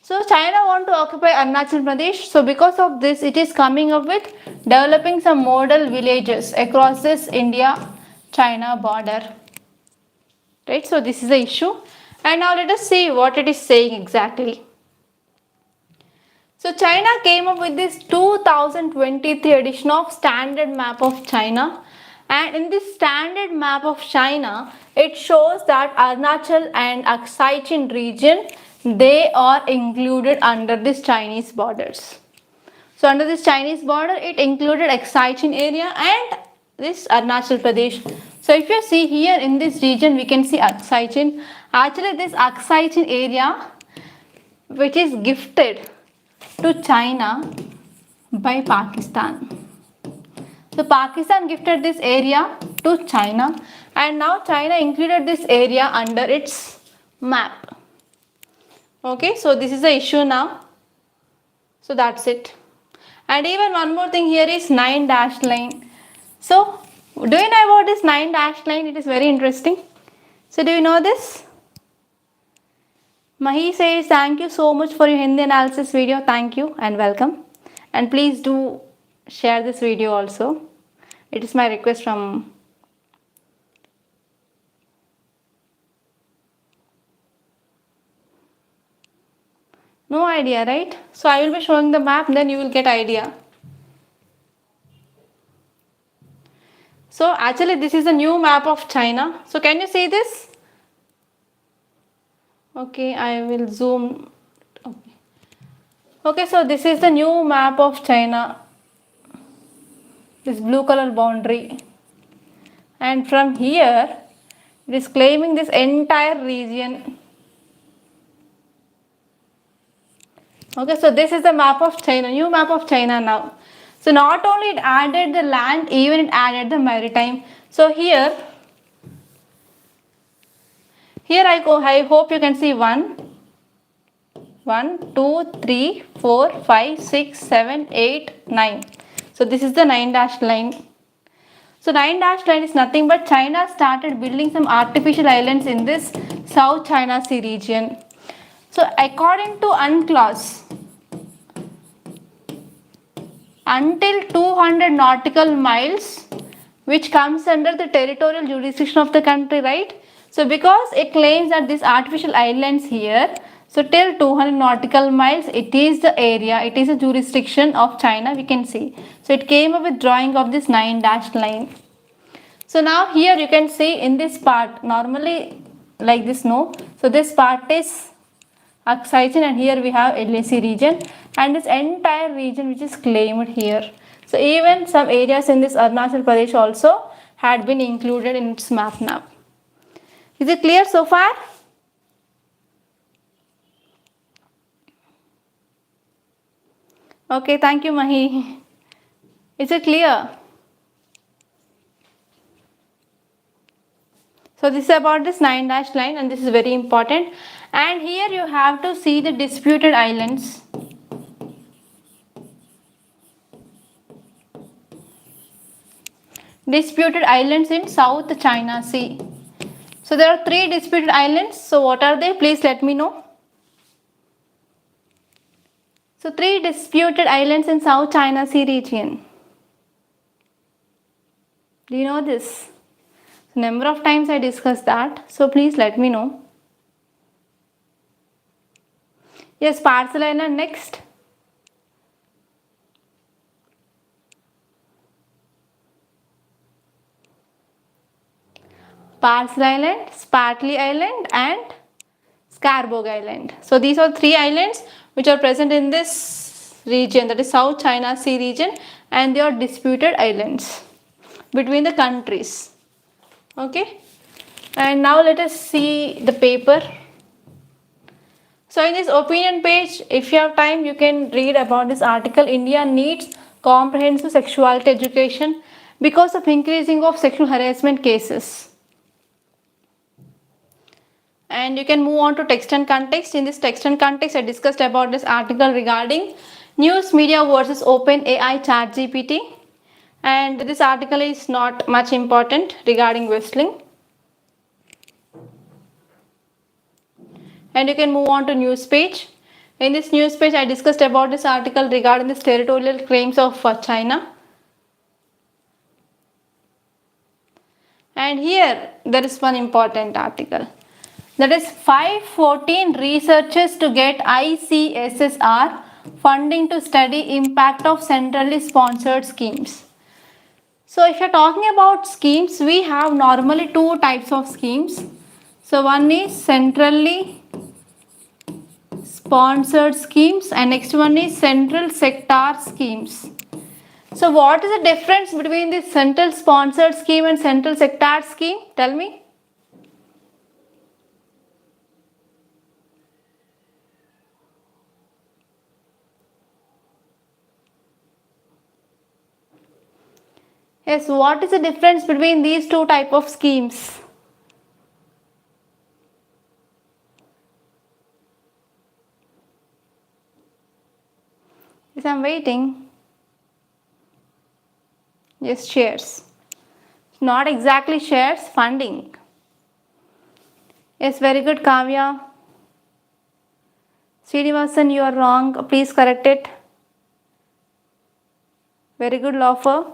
So China want to occupy Arunachal Pradesh. So because of this, it is coming up with developing some model villages across this India-China border. Right, so this is the issue. And now let us see what it is saying exactly. So China came up with this 2023 edition of Standard Map of China. And in this Standard Map of China, it shows that Arunachal and Aksai Chin region, they are included under this Chinese borders. So under this Chinese border, it included Aksai Chin area and this Arunachal Pradesh. So if you see here in this region, we can see Aksai Chin. Actually, this Aksai Chin area, which is gifted to China by Pakistan. So Pakistan gifted this area to China, and now China included this area under its map. Okay, so this is the issue now. So that's it. And even one more thing here is 9 dash line. So do you know about this 9 dash line? It is very interesting. So do you know this? Mahi says, thank you so much for your Hindi analysis video. Thank you and welcome. And please do share this video also. It is my request from no idea, right? So I will be showing the map, then you will get idea. So actually this is a new map of China. So can you see this? Okay, I will zoom. Okay, so this is the new map of China. This blue color boundary. And from here, it is claiming this entire region. Okay, so this is the map of China, new map of China now. So not only it added the land, even it added the maritime. So here I hope you can see 1, 2, 3, 4, 5, 6, 7, 8, 9. So this is the 9 dash line. So 9 dash line is nothing but China started building some artificial islands in this South China Sea region. So according to UNCLOS, until 200 nautical miles, which comes under the territorial jurisdiction of the country, right? So because it claims that these artificial islands here, so till 200 nautical miles, it is the area, it is a jurisdiction of China, we can see. So it came up with drawing of this 9 dash line. So now here you can see in this part, normally like this, no. So this part is Aksai Chin and here we have LAC region and this entire region which is claimed here. So even some areas in this Arunachal Pradesh also had been included in its map now. Is it clear so far? Okay, thank you Mahi. Is it clear? So this is about this 9 dash line and this is very important. And here you have to see the disputed islands. Disputed islands in South China Sea. So there are 3 disputed islands. So what are they? Please let me know. So 3 disputed islands in South China Sea region. Do you know this? Number of times I discussed that. So please let me know. Yes, Parcel Island next. Parcel Island, Spratly Island and Scarborough Island. So these are 3 islands which are present in this region, that is South China Sea region, and they are disputed islands between the countries. Okay, and now let us see the paper. So in this opinion page, if you have time, you can read about this article. India needs comprehensive sexuality education because of increasing of sexual harassment cases. And you can move on to text and context. In this text and context, I discussed about this article regarding news media versus OpenAI ChatGPT. And this article is not much important regarding Westling. And you can move on to news page. In this news page, I discussed about this article regarding this territorial claims of China. And here there is one important article, that is 514 researchers to get ICSSR funding to study impact of centrally sponsored schemes. So if you're talking about schemes, we have normally two types of schemes. So one is centrally sponsored schemes and next one is central sector schemes. So what is the difference between this central sponsored scheme and central sector scheme? Tell me. Yes, what is the difference between these two type of schemes? Yes, I'm waiting. Yes, shares. Not exactly shares, funding. Yes, very good, Kavya. Srinivasan, you are wrong. Please correct it. Very good, Laufer.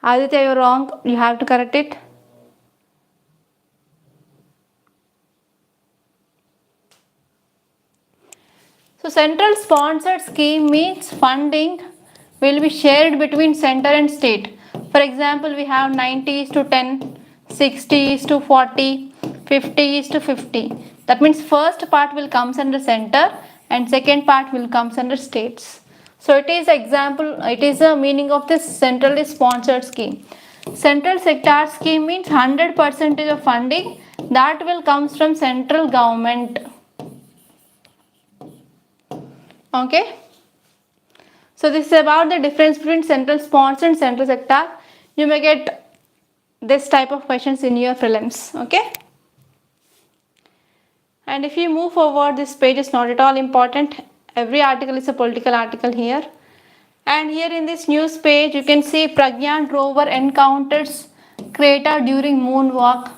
Aditya, you are wrong. You have to correct it. So, central sponsored scheme means funding will be shared between center and state. For example, we have 90 is to 10, 60 is to 40, 50 is to 50. That means first part will comes under center and second part will comes under states. So it is example, it is a meaning of this centrally sponsored scheme. Central sector scheme means 100% of funding that will comes from central government. Okay. So this is about the difference between central sponsor and central sector. You may get this type of questions in your prelims. Okay. And if you move forward, this page is not at all important. Every article is a political article here. And here in this news page, you can see Pragyan rover encounters crater during moonwalk.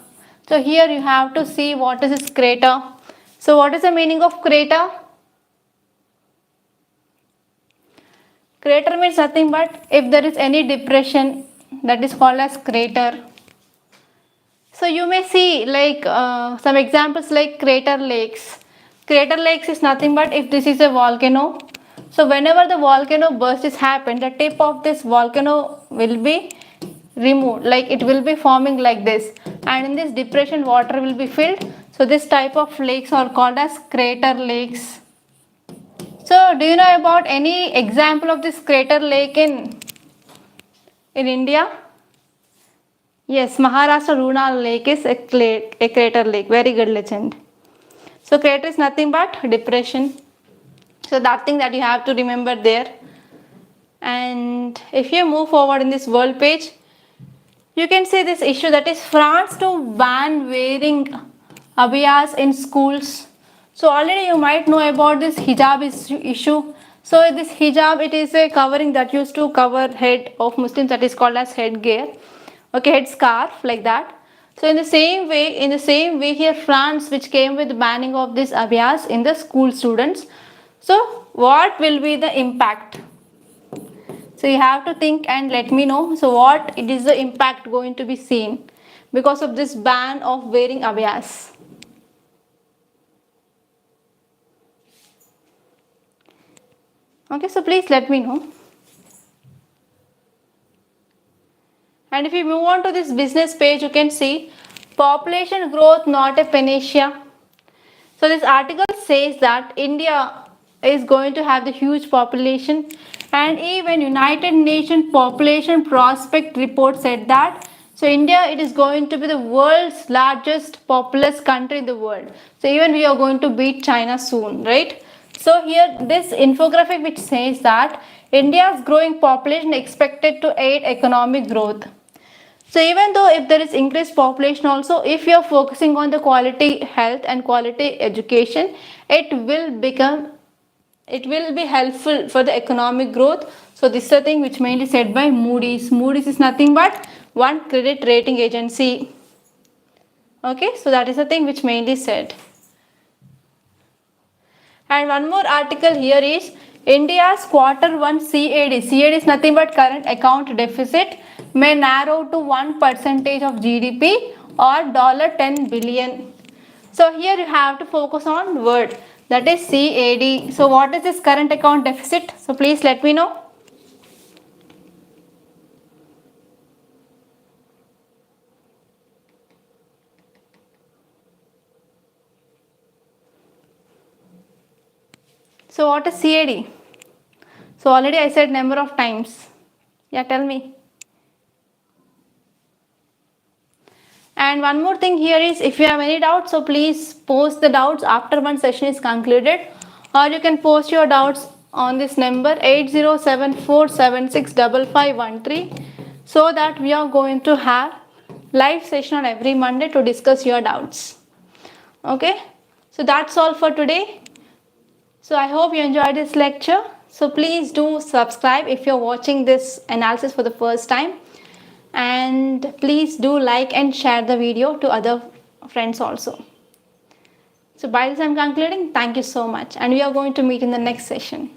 So here you have to see what is this crater. So what is the meaning of crater? Crater means nothing but if there is any depression, that is called as crater. So you may see like some examples like crater lakes. Crater lakes is nothing but if this is a volcano. So whenever the volcano burst is happened, the tip of this volcano will be removed, like it will be forming like this, and in this depression water will be filled. So this type of lakes are called as crater lakes. So do you know about any example of this crater lake in India? Yes, Maharashtra Runal Lake is a crater lake. Very good, legend. So crater is nothing but depression. So that thing that you have to remember there. And if you move forward in this world page, you can see this issue, that is France to ban wearing abayas in schools. So already you might know about this hijab issue. So this hijab, it is a covering that used to cover head of Muslims, that is called as headgear. Okay, head scarf like that. So in the same way here France, which came with banning of this abayas in the school students. So what will be the impact? So you have to think and let me know. So what it is the impact going to be seen because of this ban of wearing abayas? Okay, so please let me know. And if you move on to this business page, you can see population growth not a panacea. So this article says that India is going to have the huge population, and even United Nations population prospect report said that. So India, it is going to be the world's largest populous country in the world. So even we are going to beat China soon, right? So here this infographic which says that India's growing population expected to aid economic growth. So even though if there is increased population also, if you are focusing on the quality health and quality education, it will be helpful for the economic growth. So this is the thing which mainly said by Moody's. Moody's is nothing but one credit rating agency. Okay, so that is the thing which mainly said. And one more article here is India's Q1 CAD. CAD is nothing but current account deficit may narrow to 1% of GDP or $10 billion. So here you have to focus on word, that is CAD. So what is this current account deficit? So please let me know. So what is CAD? So already I said number of times. Yeah, tell me. And one more thing here is, if you have any doubts, so please post the doubts after one session is concluded, or you can post your doubts on this number 8074765513, so that we are going to have live session on every Monday to discuss your doubts. Okay, so that's all for today. So I hope you enjoyed this lecture. So please do subscribe if you're watching this analysis for the first time. And please do like and share the video to other friends also. So by this I'm concluding. Thank you so much, and we are going to meet in the next session.